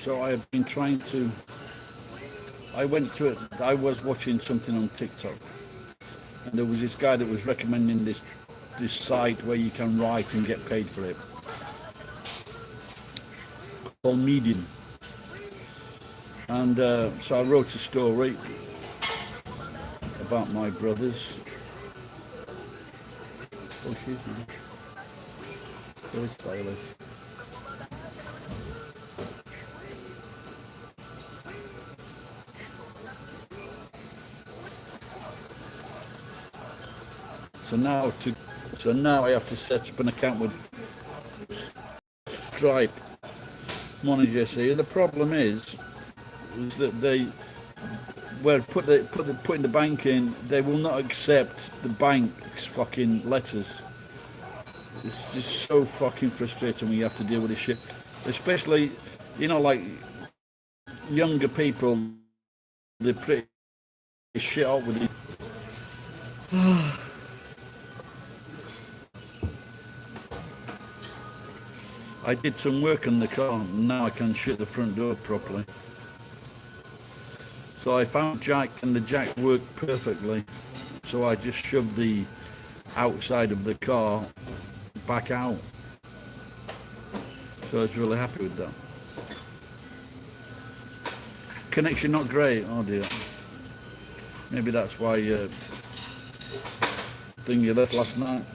So I have been trying to. I went to it. I was watching something on TikTok, and there was this guy that was recommending this site where you can write and get paid for it, called Medium. And so I wrote a story about my brothers. Oh, excuse me. Very stylish. So now I have to set up an account with Stripe. Morning, Jesse. The problem is that they where putting the bank in, they will not accept the bank's fucking letters. It's just so fucking frustrating when you have to deal with this shit, especially like younger people. They're pretty shit out with it. I did some work on the car, and now I can shut the front door properly. So I found jack, and the jack worked perfectly. So I just shoved the outside of the car back out. So I was really happy with that. Connection not great. Oh dear. Maybe that's why thing you left last night.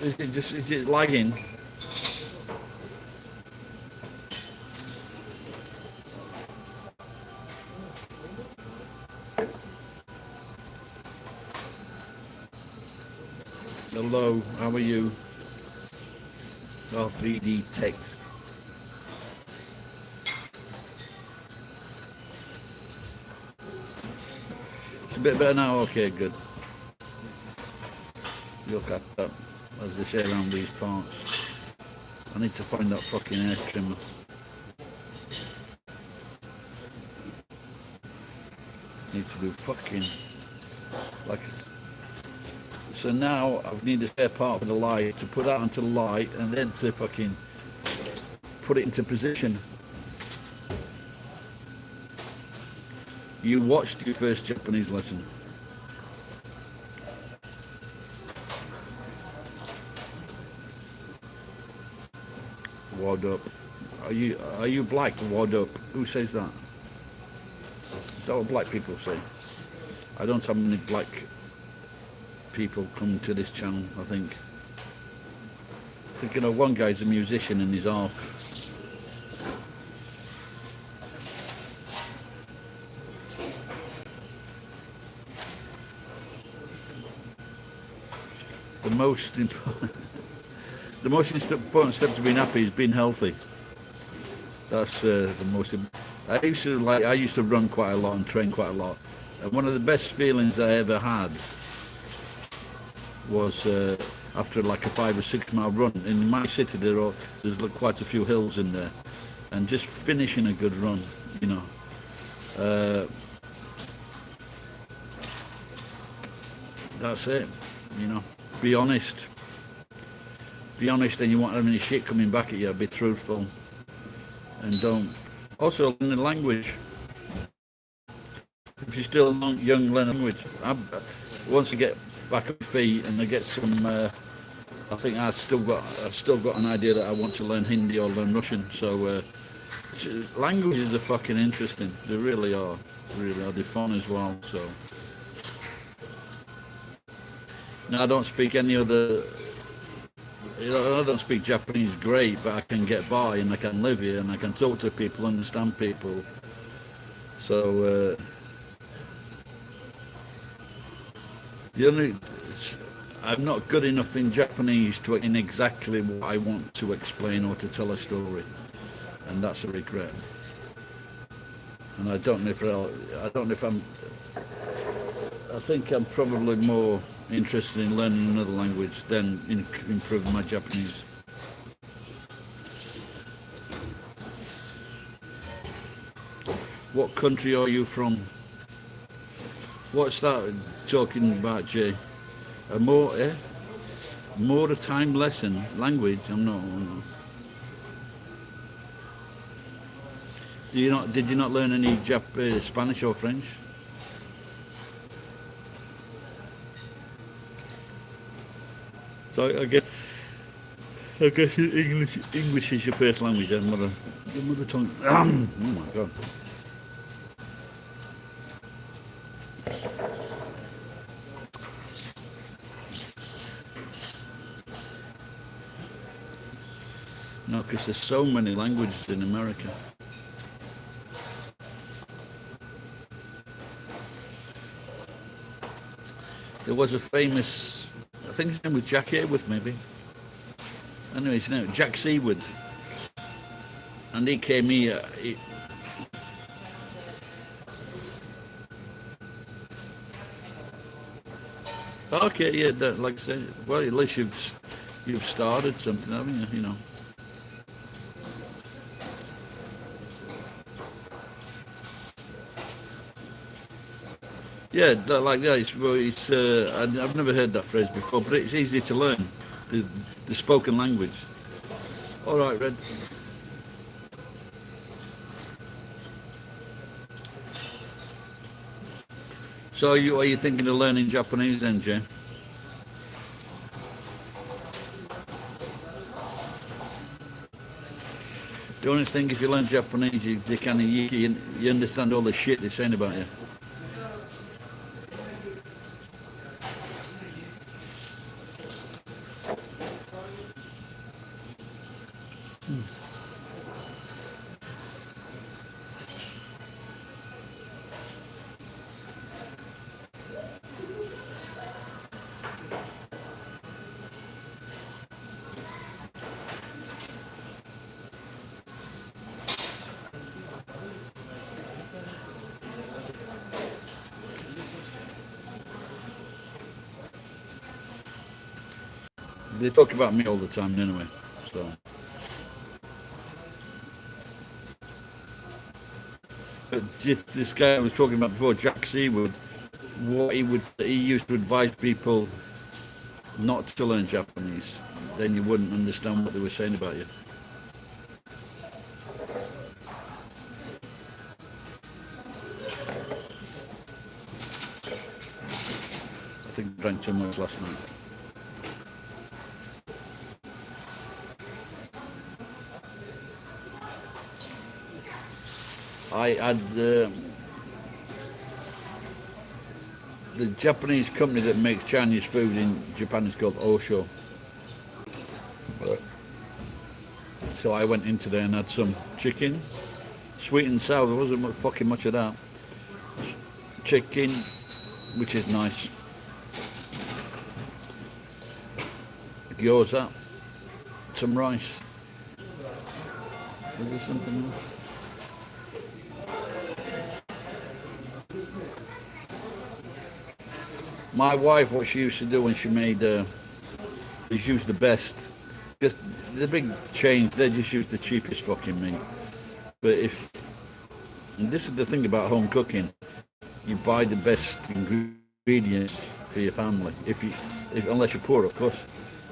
Is it lagging? Hello, how are you? Oh, 3D text. It's a bit better now. Okay, good. Look at that, as they say around these parts. I need to find that fucking air trimmer. Need to do fucking like. So now I need a spare part for the light to put that onto the light, and then to fucking put it into position. You watched your first Japanese lesson. Wad up. Are you black? Wad up. Who says that? Is that what black people say? I don't have many black people come to this channel, I think. One guy's a musician and he's off. The most important step to being happy is being healthy. That's the most. I used to run quite a lot and train quite a lot, and one of the best feelings I ever had was after like a 5 or 6 mile run. In my city there's quite a few hills in there, and just finishing a good run, that's it. Be honest, and you won't have any shit coming back at you. Be truthful, and don't also learn the language. If you're still young, learn language. Once you get back up your feet and I get some, I think I've still got an idea that I want to learn Hindi or learn Russian. So languages are fucking interesting. They really are. They're fun as well. So now I don't speak any other. I don't speak Japanese great, but I can get by and I can live here and I can talk to people, understand people. So I'm not good enough in Japanese to explain exactly what I want to explain or to tell a story, and that's a regret. And I don't know if I think I'm probably more interested in learning another language than in improving my Japanese. What country are you from? What's that talking about, Jay? A more time lesson language? I'm not. Do you not? Did you not learn any Spanish or French? So I guess English is your first language, your mother tongue. Oh my god. No, because there's so many languages in America. There was a famous, I think his name was Jack Hayworth, maybe. Anyway, his name Jack Seaward, and he came here. Okay, yeah, like I said, well, at least you've started something, haven't you? You know. Yeah, like that. I've never heard that phrase before, but it's easy to learn the spoken language. All right, Red. So are you thinking of learning Japanese then, Jay? The only thing, if you learn Japanese, you understand all the shit they're saying about you. They talk about me all the time anyway. So, but just this guy I was talking about before, Jack Seaward, he used to advise people not to learn Japanese. Then you wouldn't understand what they were saying about you. I think I drank too much last night. I had the Japanese company that makes Chinese food in Japan is called Osho. So I went into there and had some chicken, sweet and sour. There wasn't fucking much of that. Chicken, which is nice. Gyoza, some rice. Was there something else? My wife, what she used to do when she made, is use the best. Just the big chains, they just use the cheapest fucking meat. But and this is the thing about home cooking, you buy the best ingredients for your family. Unless you're poor, of course,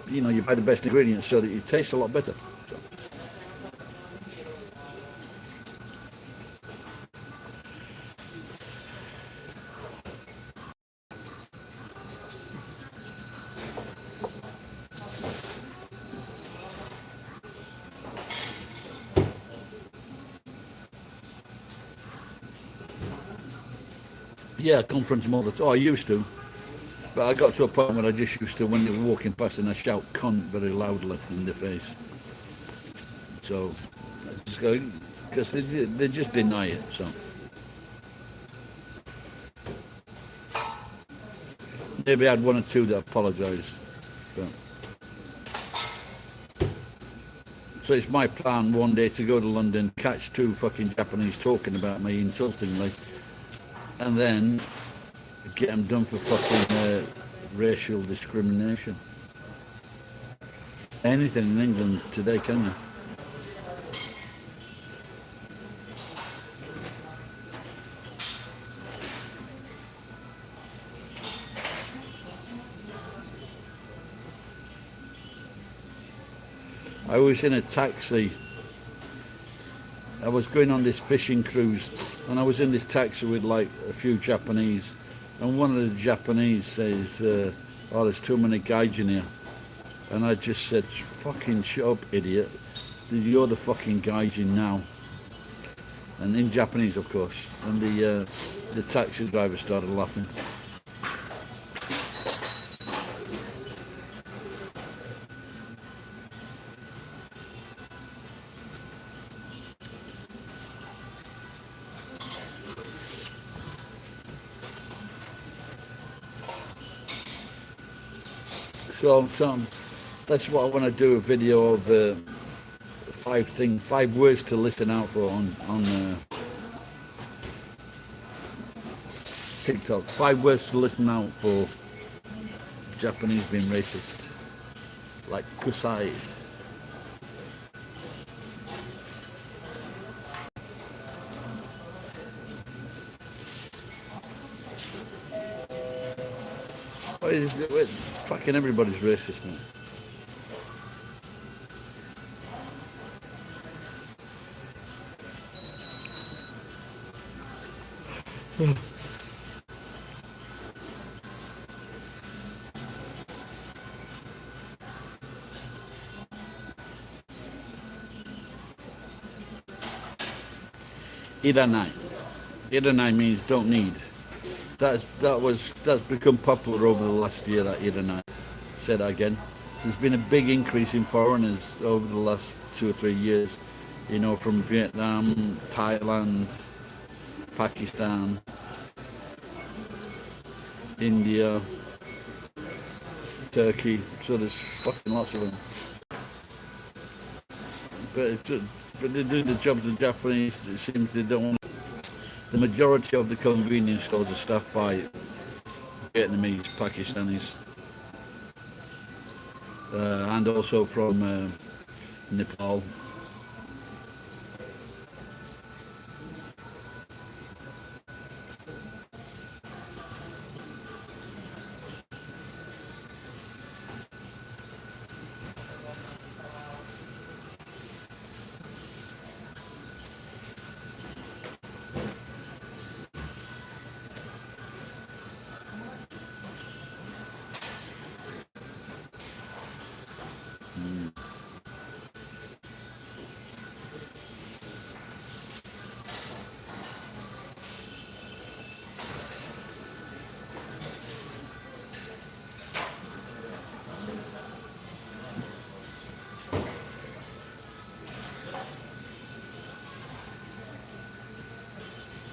you buy the best ingredients so that it tastes a lot better. So. Yeah, I come from some other. Oh, I used to, but I got to a point where I just used to, when they were walking past, and I shout "cunt" very loudly in their face. So, I just go because they just deny it. So, maybe I had one or two that apologised. So it's my plan one day to go to London, catch two fucking Japanese talking about me insultingly, and then get them done for fucking racial discrimination. Anything in England today, can you? I was in a taxi I was going on this fishing cruise, and I was in this taxi with like a few Japanese, and one of the Japanese says, "Oh, there's too many gaijin here," and I just said, "Fucking shut up, idiot! You're the fucking gaijin now." And in Japanese, of course. And the taxi driver started laughing. So that's what I want to do, a video of five words to listen out for on TikTok. 5 words to listen out for Japanese being racist, like kusai. Fucking everybody's racist, man. Iranai. Iranai means don't need. That's become popular over the last year, that Iranai. Say that again. There's been a big increase in foreigners over the last 2 or 3 years. You know, from Vietnam, Thailand, Pakistan, India, Turkey. So there's fucking lots of them. But they do the jobs of the Japanese. It seems they don't want. The majority of the convenience stores are staffed by Vietnamese, Pakistanis, and also from Nepal.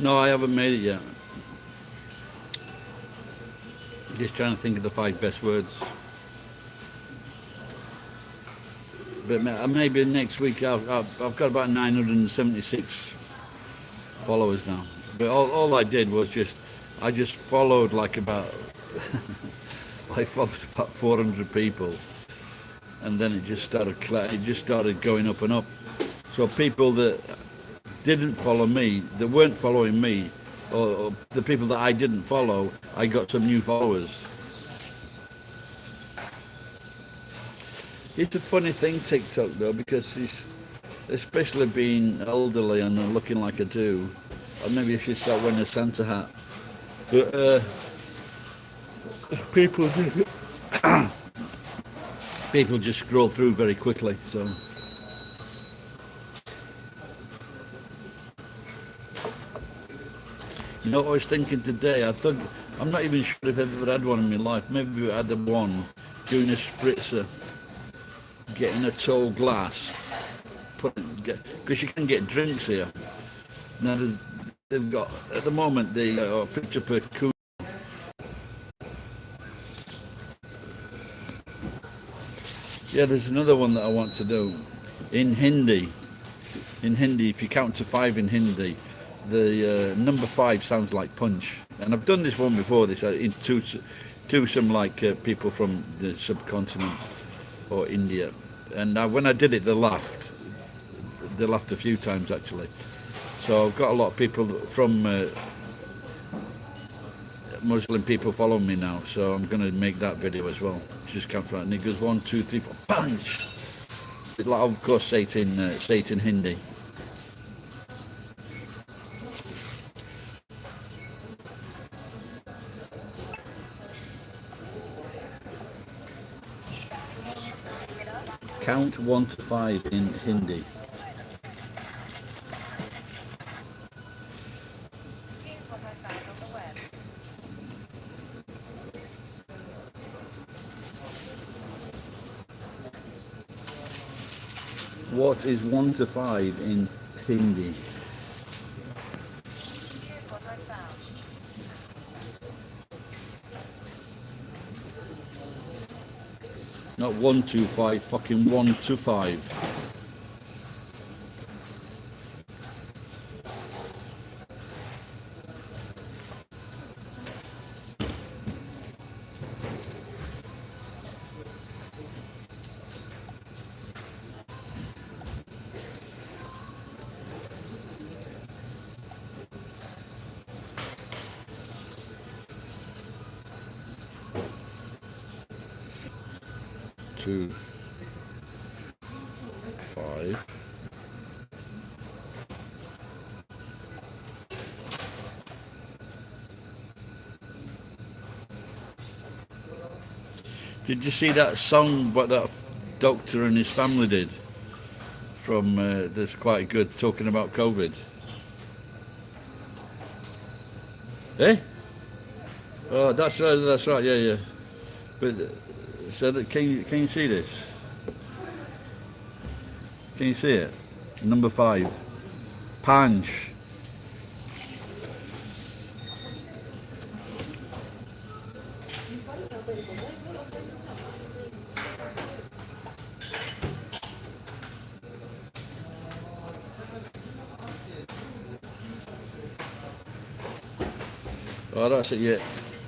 No, I haven't made it yet. Just trying to think of the 5 best words. But maybe next week I've got about 976 followers now. But all I did was I just followed like about I followed about 400 people, and then it just started going up and up. So people that didn't follow me, that weren't following me, or the people that I didn't follow, I got some new followers. It's a funny thing, TikTok, though, because it's, especially being elderly and looking like I do, or maybe I should start wearing a Santa hat. But people just scroll through very quickly, so. You know what I was thinking today? I'm not even sure if I've ever had one in my life. Maybe I had one doing a spritzer, getting a tall glass, because you can get drinks here. Now they've got, at the moment, the picture per cool. Yeah, there's another one that I want to do in Hindi. In Hindi, if you count to 5 in Hindi, the number 5 sounds like punch. And I've done this one before, to some like people from the subcontinent or India. And when I did it, they laughed. They laughed a few times actually. So I've got a lot of people from Muslim people following me now. So I'm going to make that video as well. Just count right. And it goes 1, 2, 3, 4, punch. Like, of course, say it in Hindi. Count 1 to 5 in Hindi. Here's what I found on the web. What is 1 to 5 in Hindi? Here's what I found. Not 1 to 5, fucking 1 to 5. Two, 5. Did you see that song what that doctor and his family did? From that's quite good, talking about COVID. Eh? Oh, that's right, yeah, yeah. But so that, can you see this? Can you see it? Number 5, Punch. Oh, that's it, yeah.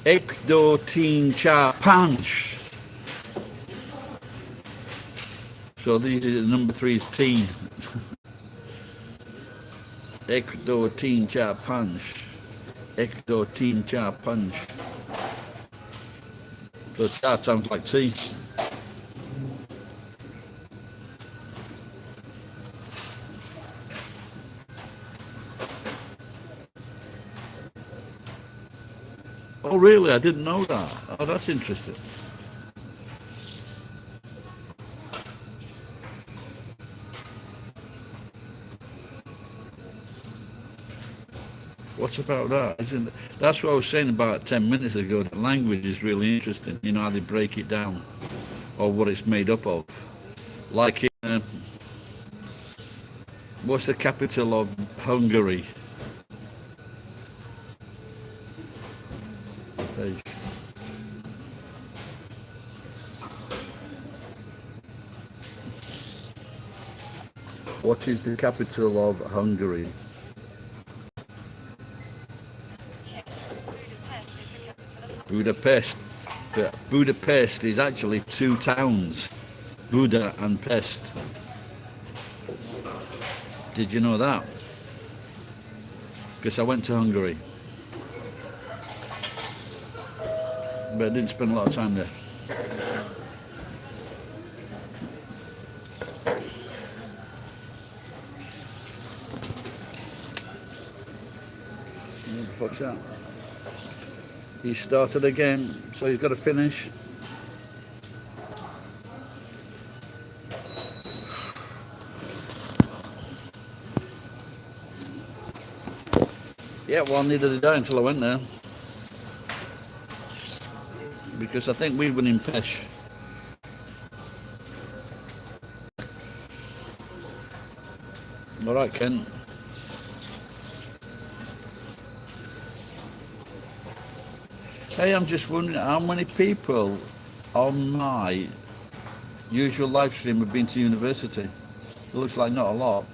Ek do teen cha punch. So these are number 3 is teen. Ek do teen cha punch. Ek do teen cha punch. So that sounds like tea. Oh really? I didn't know that. Oh, that's interesting. What's about that? Isn't it? That's what I was saying about 10 minutes ago. The language is really interesting. You know how they break it down, or what it's made up of. Like, what's the capital of Hungary? Page. What is the capital of Hungary? Budapest is the capital of Budapest. But Budapest is actually 2 towns, Buda and Pest. Did you know that? Because I went to Hungary, but I didn't spend a lot of time there. What the fuck's that? He started again, so he's got to finish. Yeah, well, neither did I until I went there. Because I think we were in fish. All right, Ken. Hey, I'm just wondering how many people on my usual live stream have been to university. It looks like not a lot.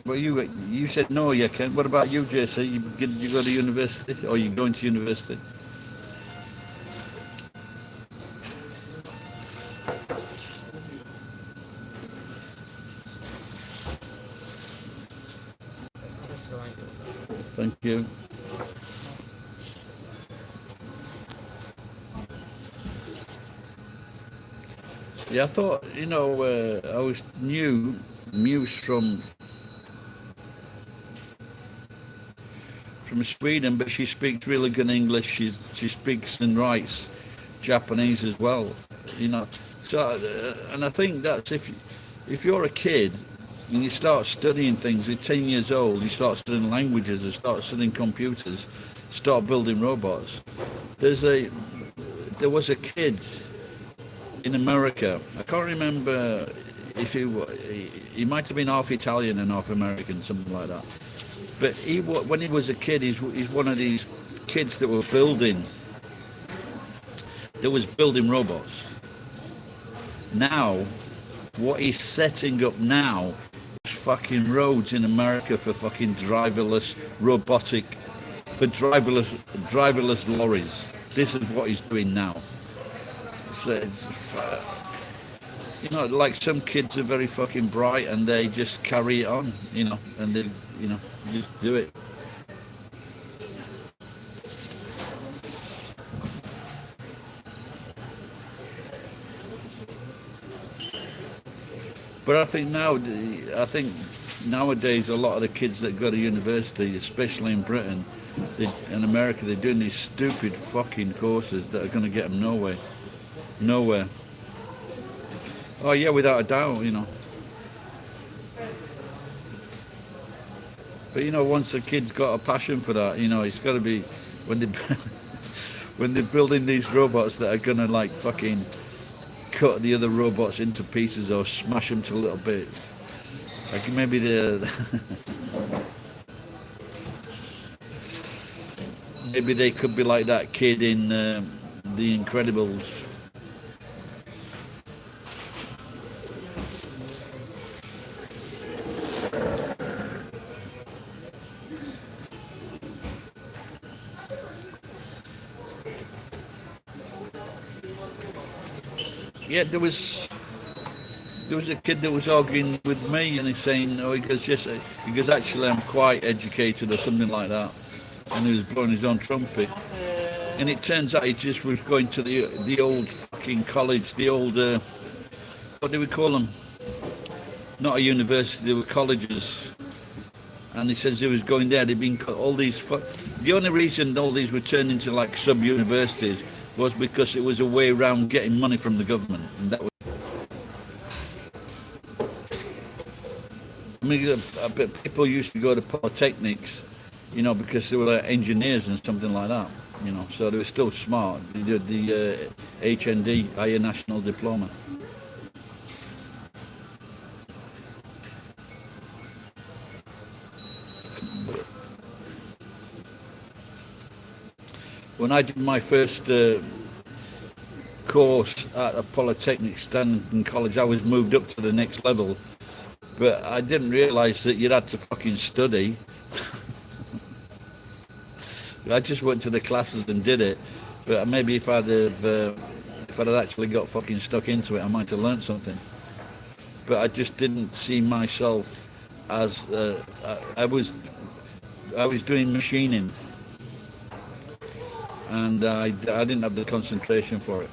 But you said no, you Ken. What about you, JC? You go to university, or you going to university? Thank you. Yeah, I thought, I was new, Muse from Sweden, but she speaks really good English. She speaks and writes Japanese as well. You know, so and I think that's if you're a kid and you start studying things at 10 years old, you start studying languages, and start studying computers, start building robots. There was a kid in America. I can't remember if he might have been half Italian and half American, something like that. But when he was a kid, he's one of these kids that was building robots. Now, what he's setting up now is fucking roads in America for fucking driverless lorries. This is what he's doing now. So, you know, like some kids are very fucking bright and they just carry it on, you know, and they, you know, just do it. But I think nowadays a lot of the kids that go to university, especially in Britain, in America, they're doing these stupid fucking courses that are going to get them nowhere. Oh yeah, without a doubt, you know. But you know, once a kid's got a passion for that, you know, it's got to be when they're building these robots that are going to like fucking cut the other robots into pieces or smash them to little bits. Like maybe maybe they could be like that kid in The Incredibles. Yeah, there was a kid that was arguing with me, and he's saying, "Oh, he goes, actually, I'm quite educated," or something like that, and he was blowing his own trumpet. And it turns out he just was going to the old fucking college, the old what do we call them? Not a university, they were colleges. And he says he was going there. They've been all these. The only reason all these were turned into like sub-universities was because it was a way around getting money from the government, and that was. I mean, people used to go to polytechnics, you know, because they were like engineers and something like that, you know. So they were still smart. They did the HND, Higher National Diploma. When I did my first course at a polytechnic Stanton College, I was moved up to the next level, but I didn't realise that you'd had to fucking study. I just went to the classes and did it, but maybe if I'd actually got fucking stuck into it, I might have learnt something. But I just didn't see myself as I was doing machining. And I didn't have the concentration for it.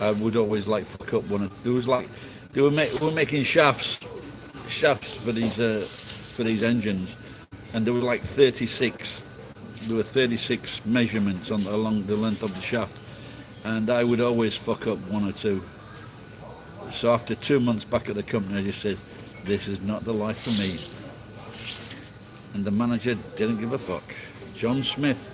I would always like fuck up one. There was like we were making shafts for these engines, and there were like 36. There were 36 measurements along the length of the shaft, and I would always fuck up one or two. So after 2 months back at the company, I just says, "This is not the life for me." And the manager didn't give a fuck. John Smith.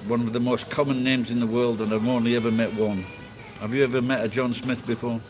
One of the most common names in the world, and I've only ever met one. Have you ever met a John Smith before?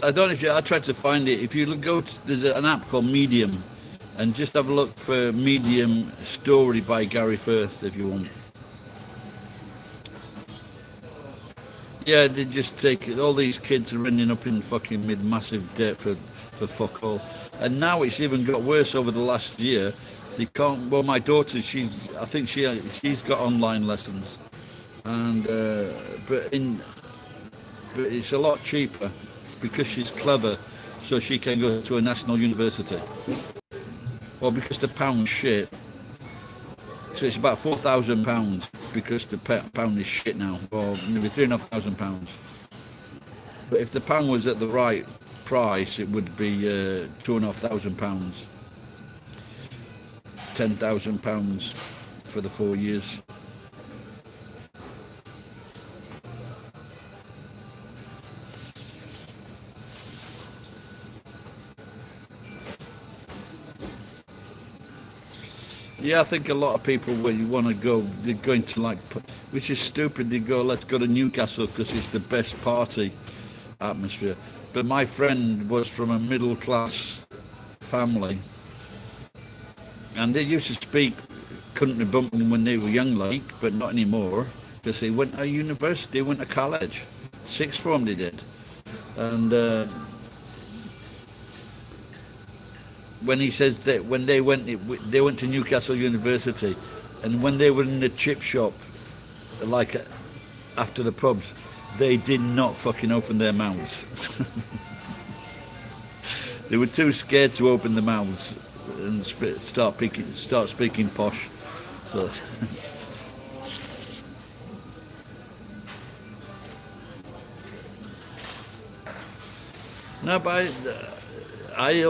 I don't know if I tried to find it. If you go to, there's an app called Medium, and just have a look for Medium story by Gary Firth if you want. Yeah, they just take it. All these kids are ending up in fucking with massive debt for fuck all. And now it's even got worse over the last year. They can't. Well, my daughter, I think she's got online lessons, and but in but it's a lot cheaper because she's clever, so she can go to a national university. Well, because the pound's shit, so it's about £4,000 because the pound is shit now, or maybe £3,500. But if the pound was at the right price, it would be £2,500, £10,000 for the 4 years. Yeah, I think a lot of people, when you want to go, they're going to like, which is stupid, they go, let's go to Newcastle because it's the best party atmosphere. But my friend was from a middle class family, and they used to speak country bumping when they were young, like, but not anymore, because they went to university, went to college, sixth form they did. And when he says that when they went to Newcastle University, and when they were in the chip shop, like after the pubs, they did not fucking open their mouths. They were too scared to open their mouths and start speaking posh. So no, but I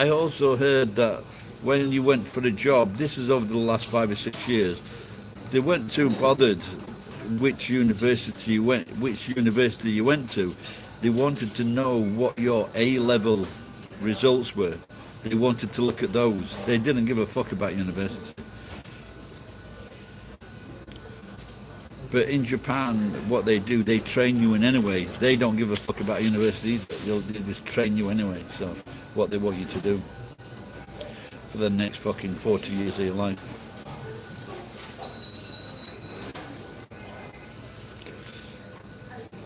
also heard that when you went for a job, this is over the last 5 or 6 years, they weren't too bothered which university you went to. They wanted to know what your A-level results were. They wanted to look at those. They didn't give a fuck about university. But in Japan, what they do, they train you in any way. They don't give a fuck about university either. They just train you anyway. So what they want you to do for the next fucking 40 years of your life.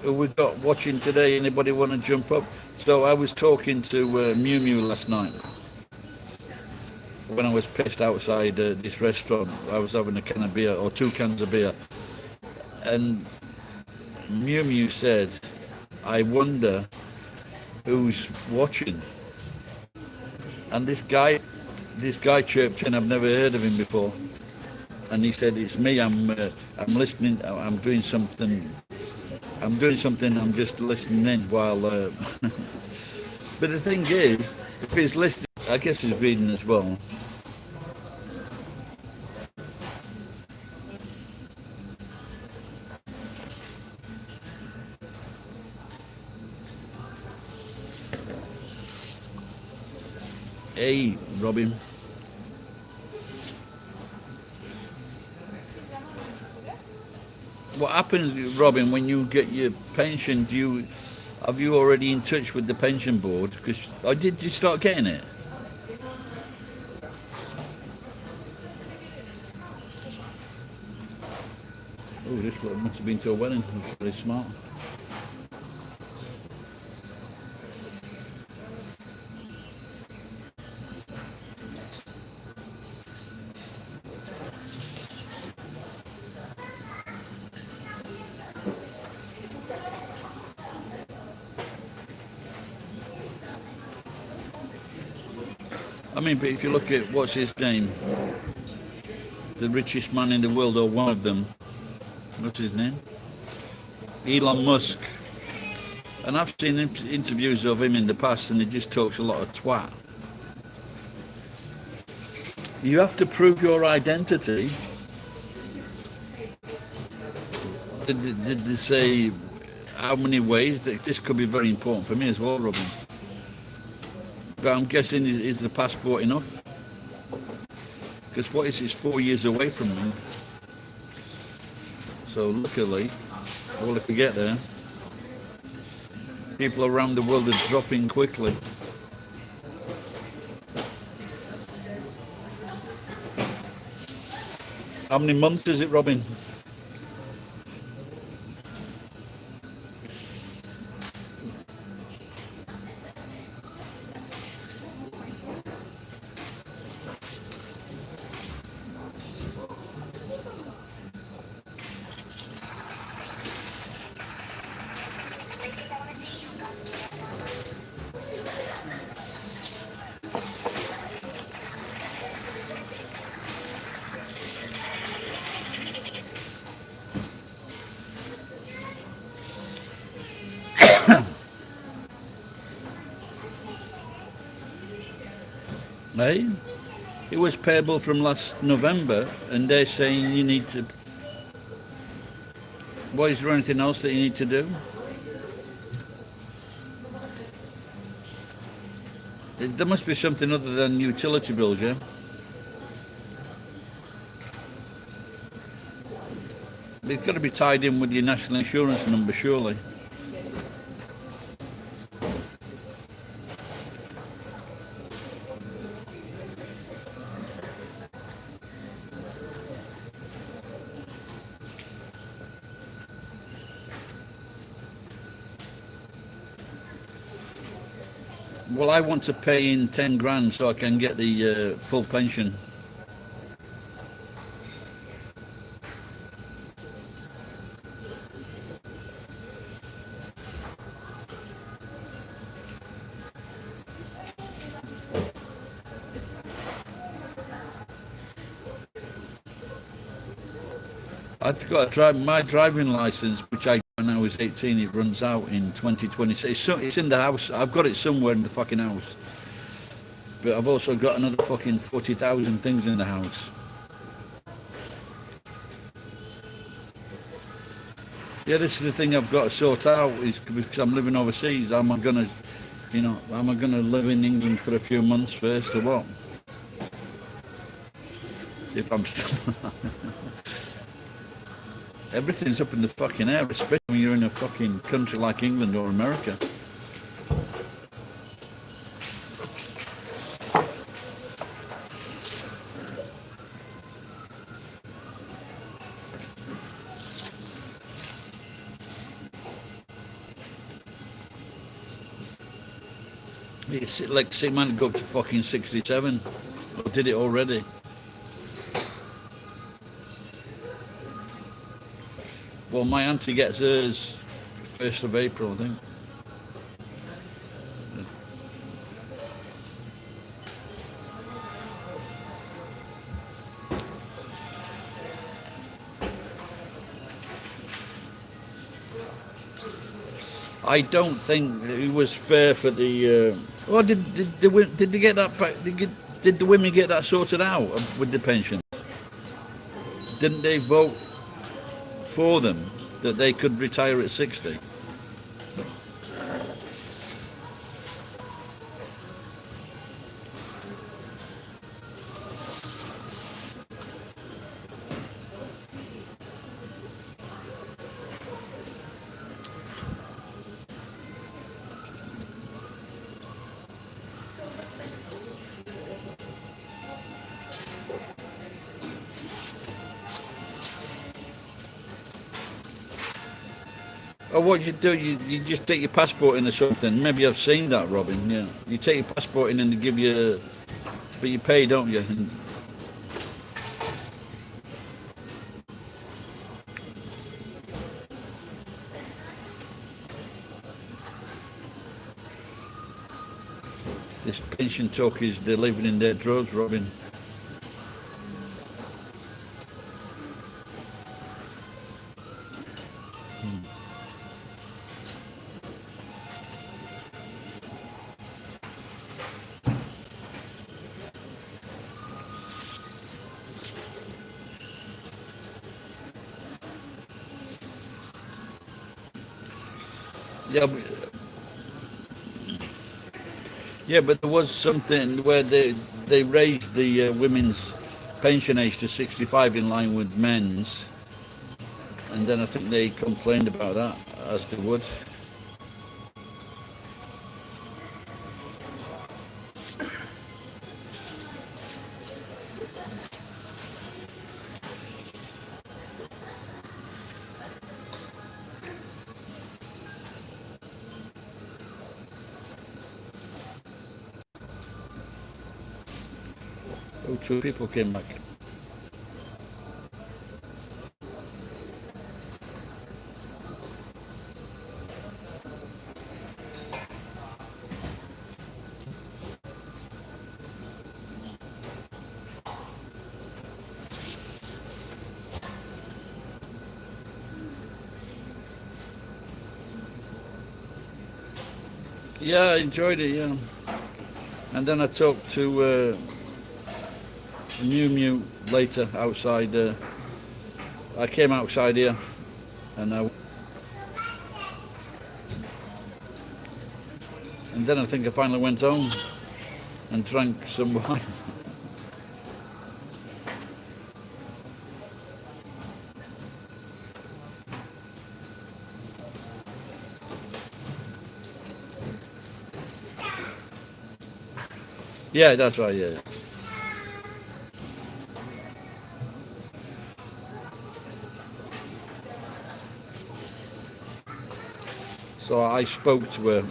Who we got watching today? Anybody want to jump up? So I was talking to Mew Mew last night when I was pissed outside this restaurant. I was having a can of beer, or 2 cans of beer, and Mew Mew said, I wonder who's watching. And this guy chirped in. I've never heard of him before, and he said, it's me. I'm listening. I'm doing something. I'm just listening in while. But the thing is, if he's listening, I guess he's reading as well. Hey, Robin. What happens, Robin, when you get your pension? Have you already in touch with the pension board? Because did you start getting it? Oh, this lot must have been to a wedding. That's very smart. I mean, but if you look at what's his name, the richest man in the world, or one of them, what's his name? Elon Musk. And I've seen interviews of him in the past, and he just talks a lot of twat. You have to prove your identity. Did they say how many ways? This could be very important for me as well, Robin. But I'm guessing, is the passport enough? Because what is it, 4 years away from me? So luckily, well, if we get there, people around the world are dropping quickly. How many months is it, Robin? Eh? It was payable from last November, and they're saying you need to. What is there anything else that you need to do? There must be something other than utility bills, yeah? It's got to be tied in with your national insurance number, surely. Well, I want to pay in 10 grand so I can get the full pension. I've got to drive my driving license, which I got when I was 18. It runs out in 2026. It's in the house. I've got it somewhere in the fucking house. But I've also got another fucking 40,000 things in the house. Yeah, this is the thing I've got to sort out is because I'm living overseas. Am I gonna, am I gonna live in England for a few months first or what? If I'm still, everything's up in the fucking air, especially when you're in a fucking country like England or America. It's like say man go up to fucking 67, or did it already? Well, my auntie gets hers 1st of April, I think. I don't think it was fair for the. Well, did they get that? Did the women get that sorted out with the pension? Didn't they vote for them that they could retire at 60? Or what you do, you just take your passport in or something. Maybe I've seen that, Robin. Yeah, you take your passport in and they give you, but you pay, don't you? And this pension talk is they're living in their drugs, Robin. Yeah, but there was something where they raised the women's pension age to 65 in line with men's, and then I think they complained about that, as they would. Oh, two people came back. Yeah, I enjoyed it, yeah. And then I talked to Mew Mew later outside. I came outside here, and then I think I finally went home and drank some wine. Yeah, that's right. Yeah. So I spoke to her.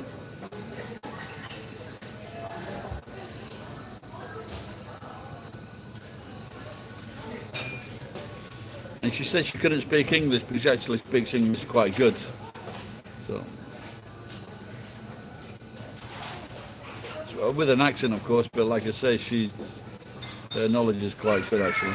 And she said she couldn't speak English, but she actually speaks English quite good. So, with an accent, of course, but like I say, her knowledge is quite good actually.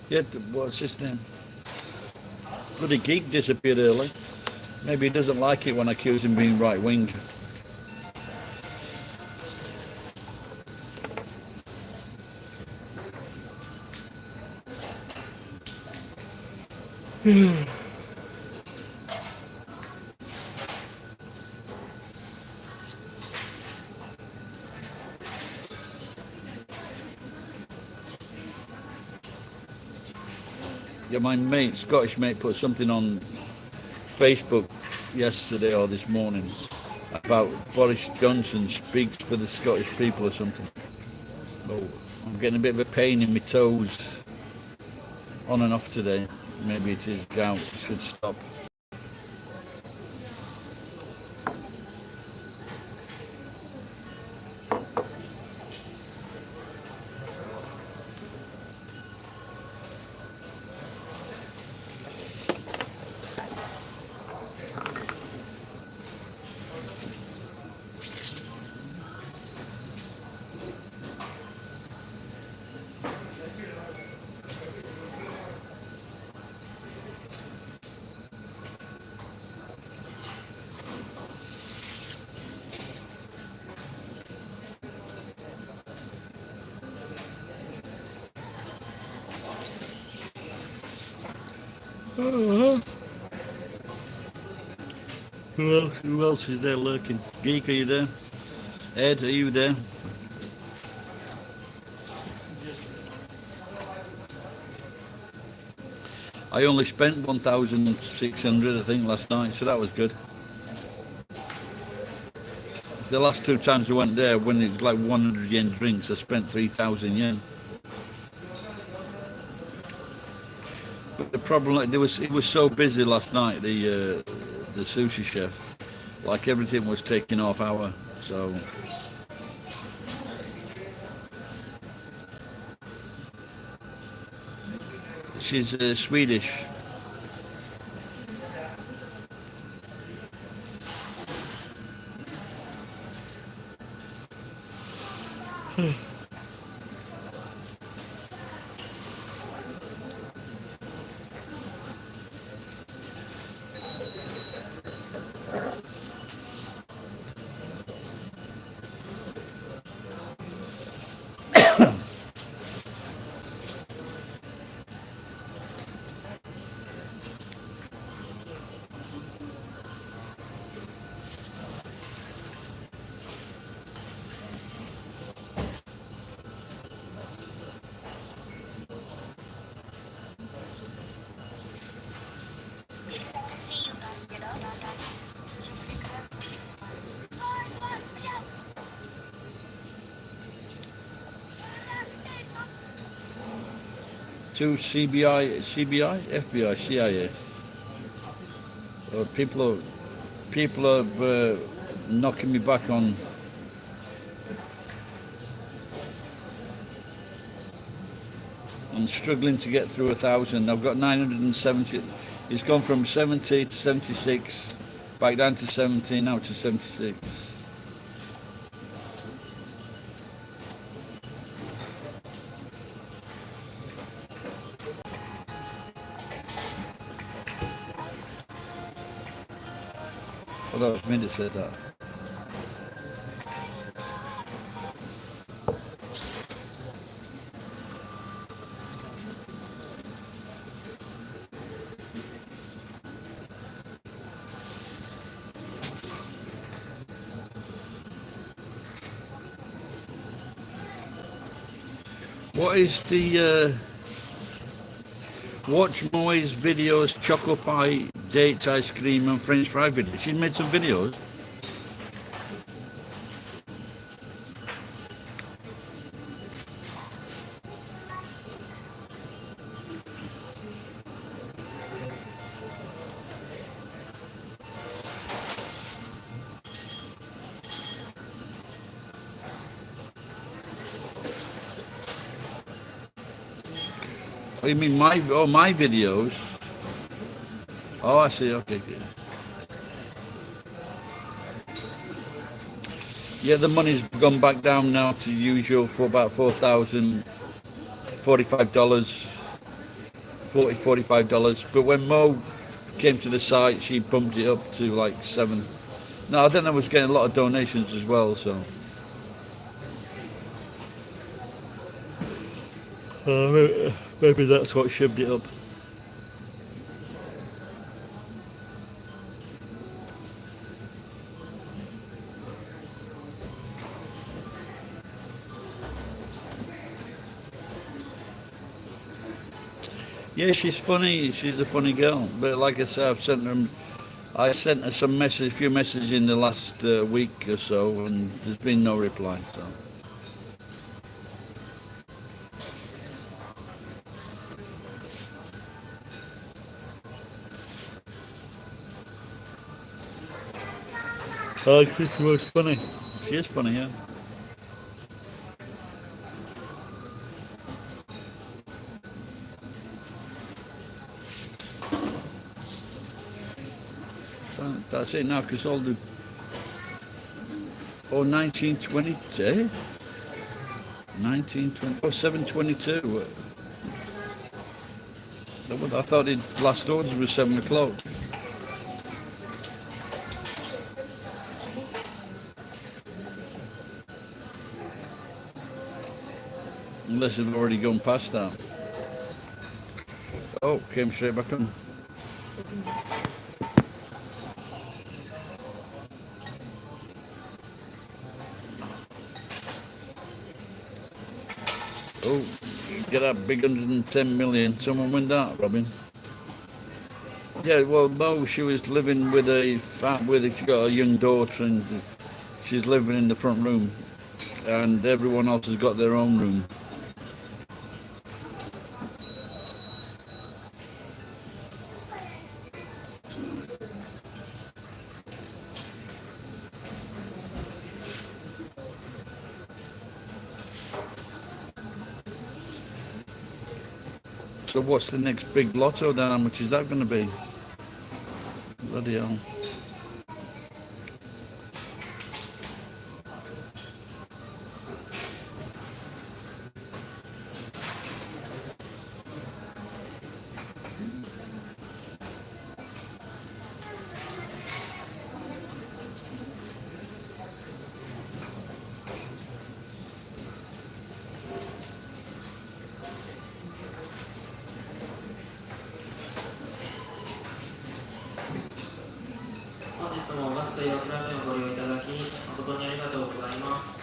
Yeah, what's his name? Bloody geek disappeared early. Maybe he doesn't like it when I accuse him of being right wing. Yeah, my mate, Scottish mate, put something on Facebook yesterday or this morning about Boris Johnson speaks for the Scottish people or something. Oh, I'm getting a bit of a pain in my toes on and off today. Maybe it is gout. It should stop. Who else is there lurking? Geek, are you there? Ed, are you there? I only spent 1,600 I think last night, so that was good. The last two times I went there, when it was like 100 yen drinks, I spent 3,000 yen. But the problem, like, it was so busy last night. The sushi chef, like everything was taking off hour. So she's Swedish. To CBI, FBI, CIA. People are knocking me back on. I'm struggling to get through 1,000. I've got 970. It's gone from 70 to 76, back down to 70, now to 76. Oh, that was me that said that. What is the watch Moe's videos, choco pie, dates, ice cream, and French fry videos? She's made some videos. Oh, you mean my videos? Oh, I see. Okay, good. Yeah, the money's gone back down now to usual for about $4,045, $45. But when Mo came to the site, she bumped it up to like 7. No, I think I was getting a lot of donations as well, so. Maybe that's what shoved it up. Yeah, she's funny. She's a funny girl. But like I said, I sent her a few messages in the last week or so, and there's been no reply. So. Oh, she was funny. She is funny, yeah. So that's it now, because all the... Oh, 1920, eh? 1920, oh, 722. I thought the last orders was 7 o'clock. Unless they've already gone past that. Oh, came straight back on. Oh, get that big 110 million. Someone win that, Robin. Yeah, well, Mo, she was living with she got a young daughter, and she's living in the front room, and everyone else has got their own room. So what's the next big lotto then? How much is that going to be? Bloody hell.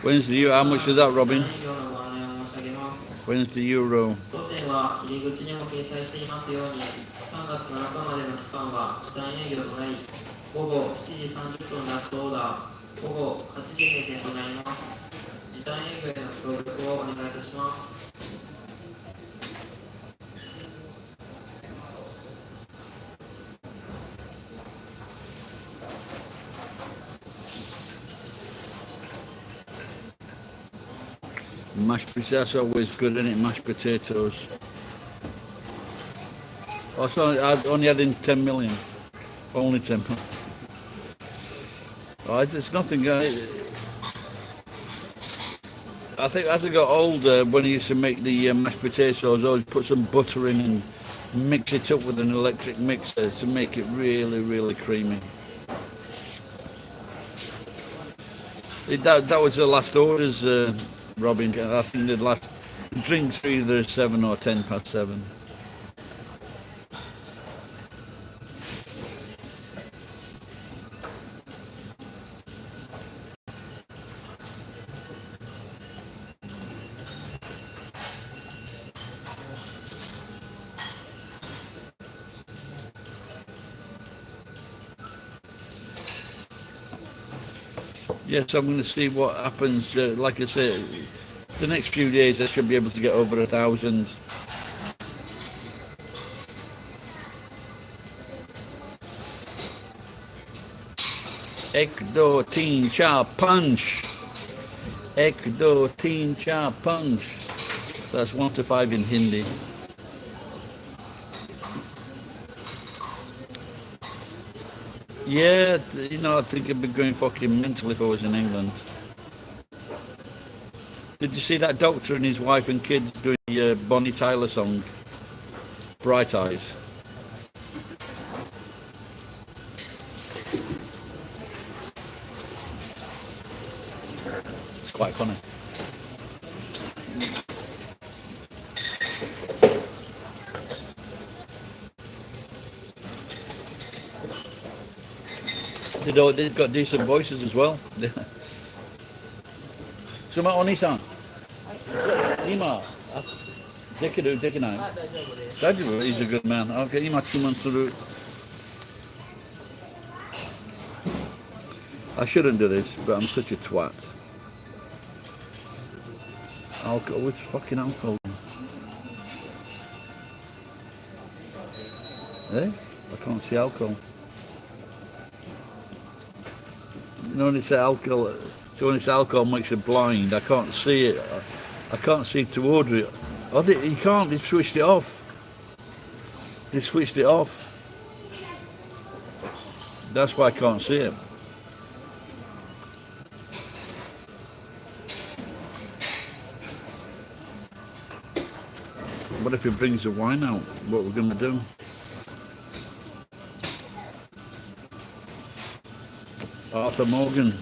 When's the euro? How much is that, Robin? When's the euro? 当店は入り口にも掲載していますように、3月7日までの期間は時短営業となり、午後7時30分ラストオーダー、午後8時閉店となります。時短営業への協力をお願いいたします。Mashed potatoes, always good, isn't it? Mashed potatoes. Oh, sorry, I only had in 10 million. Only 10 million. Oh, it's nothing. I think as I got older, when I used to make the mashed potatoes, I always put some butter in and mix it up with an electric mixer to make it really, really creamy. That was the last orders, Robin. I think the last drinks were either 7 or 10 past 7. Yes, I'm going to see what happens. Like I say, the next few days I should be able to get over 1,000. Ek do teen cha punch. Ek do teen cha punch. That's 1 to 5 in Hindi. Yeah, you know, I think I'd be going fucking mental if I was in England. Did you see that doctor and his wife and kids doing the Bonnie Tyler song, Bright Eyes? It's quite funny. They've got decent voices as well. Suma Oni-san. Ima. Dekiru, dekinai. Daijoubu? He's a good man. Okay, ima chuman suru. I shouldn't do this, but I'm such a twat. Alcohol, which fucking alcohol? Eh? I can't see alcohol. You know when it's alcohol, so when it's alcohol makes you blind, I can't see it. I can't see to order it. Oh, you can't, they switched it off. They switched it off. That's why I can't see it. What if it brings the wine out? What we're going to do? Arthur Morgan.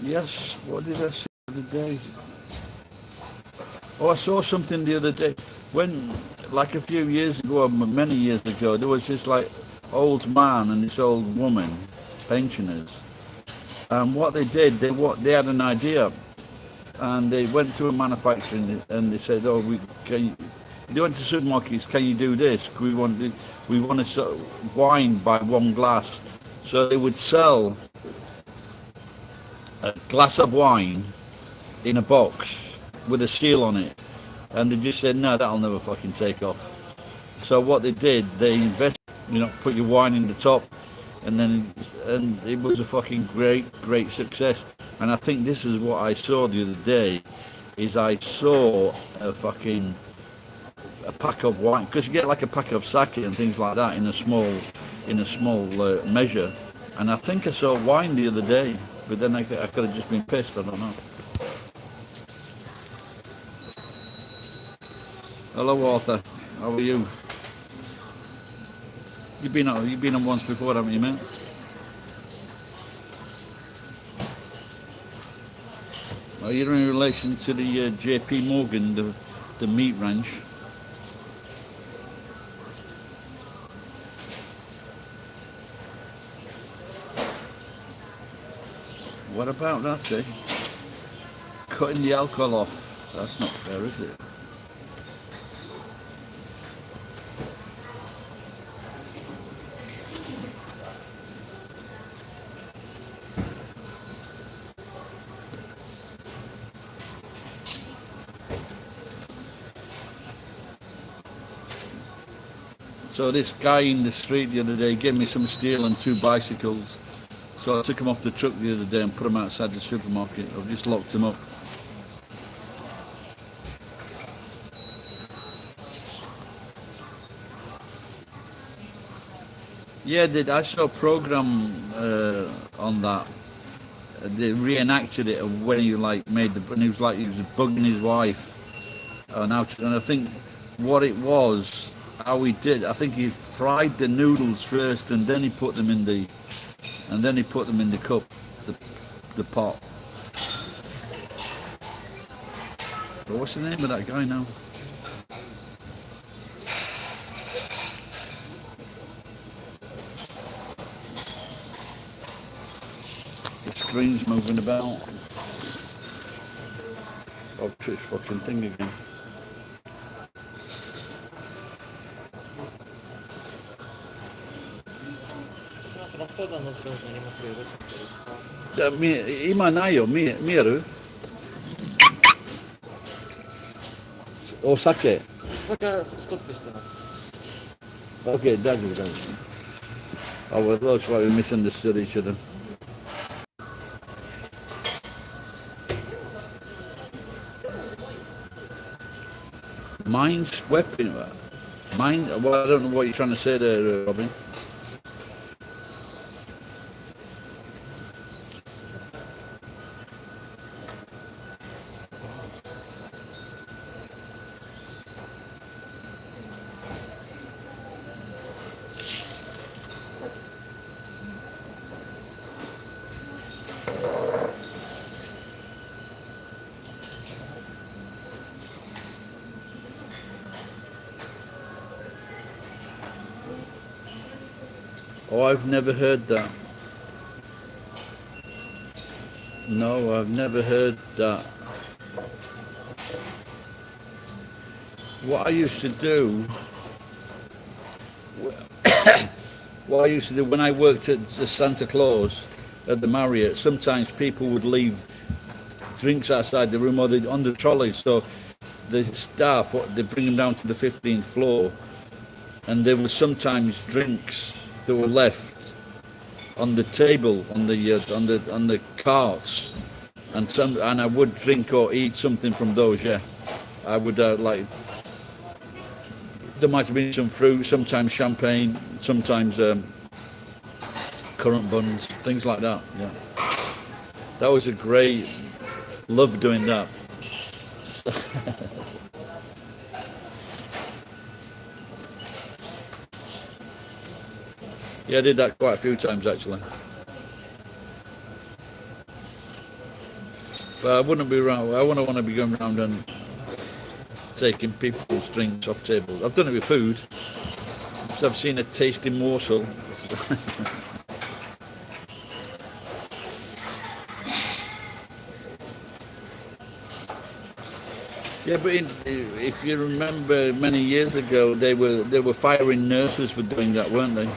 Yes, what did I see the other day? Oh, I saw something the other day. When, like a few years ago, or many years ago, there was this like old man and this old woman, pensioners. And what they did, they had an idea, and they went to a manufacturer and they said, "Oh, they went to supermarkets. Can you do this? We want to wine by one glass." So they would sell a glass of wine in a box with a seal on it, and they just said, "No, that'll never fucking take off." So what they did, they invested, put your wine in the top, and it was a fucking great success. And I think this is what I saw the other day, is I saw a pack of wine, because you get like a pack of sake and things like that in a small measure, and I think I saw wine the other day, but then I could have just been pissed, I don't know. Hello, Arthur. How are you? You've been on once before, haven't you, mate? Are you in relation to the JP Morgan, the meat ranch? What about that, eh? Cutting the alcohol off. That's not fair, is it? So this guy in the street the other day gave me some steel and 2 bicycles. So I took them off the truck the other day and put them outside the supermarket. I've just locked them up. Yeah, I saw a program on that. They reenacted it of when he like made the, and he was bugging his wife, and I think what it was, how he did. I think he fried the noodles first, and then he put them in the cup, the pot. But what's the name of that guy now? The screen's moving about. Oh, Twitch fucking thing again. Ima nayo, miru. O sake. Okay, that's it. Oh, well, looks like we misunderstood each other. Mind sweeping. Mind. Well, I don't know what you're trying to say there, Robin. Oh, I've never heard that. No, I've never heard that. What I used to do, when I worked at the Santa Claus at the Marriott, sometimes people would leave drinks outside the room or on the trolleys. So the staff, they bring them down to the 15th floor, and there were sometimes drinks that were left on the table, on the carts, and I would drink or eat something from those. Yeah, I would like. There might have been some fruit, sometimes champagne, sometimes currant buns, things like that. Yeah, that was a great. Love doing that. Yeah, I did that quite a few times actually. But I wouldn't be around. I wouldn't want to be going around and taking people's drinks off tables. I've done it with food. So I've seen a tasty morsel. Yeah, but if you remember, many years ago they were firing nurses for doing that, weren't they?